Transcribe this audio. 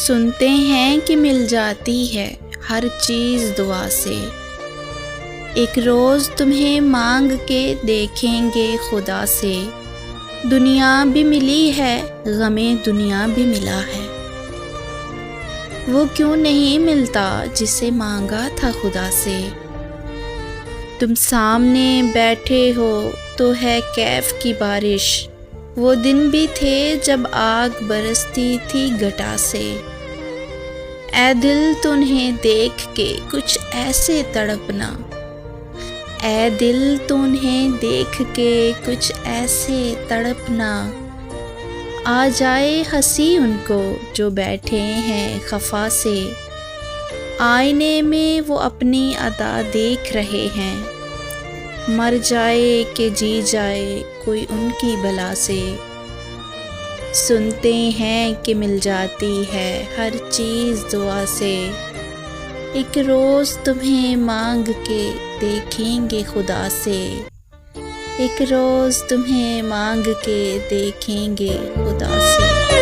سنتے ہیں کہ مل جاتی ہے ہر چیز دعا سے، ایک روز تمہیں مانگ کے دیکھیں گے خدا سے، دنیا بھی ملی ہے غم دنیا بھی ملا ہے، وہ کیوں نہیں ملتا جسے مانگا تھا خدا سے۔ تم سامنے بیٹھے ہو تو ہے کیف کی بارش، وہ دن بھی تھے جب آگ برستی تھی گھٹا سے، اے دل تنہیں دیکھ کے کچھ ایسے تڑپنا، اے دل تنہیں دیکھ کے کچھ ایسے تڑپنا، آ جائے ہنسی ان کو جو بیٹھے ہیں خفا سے، آئینے میں وہ اپنی ادا دیکھ رہے ہیں، مر جائے کہ جی جائے کوئی ان کی بلا سے، سنتے ہیں کہ مل جاتی ہے ہر چیز دعا سے، ایک روز تمہیں مانگ کے دیکھیں گے خدا سے، ایک روز تمہیں مانگ کے دیکھیں گے خدا سے۔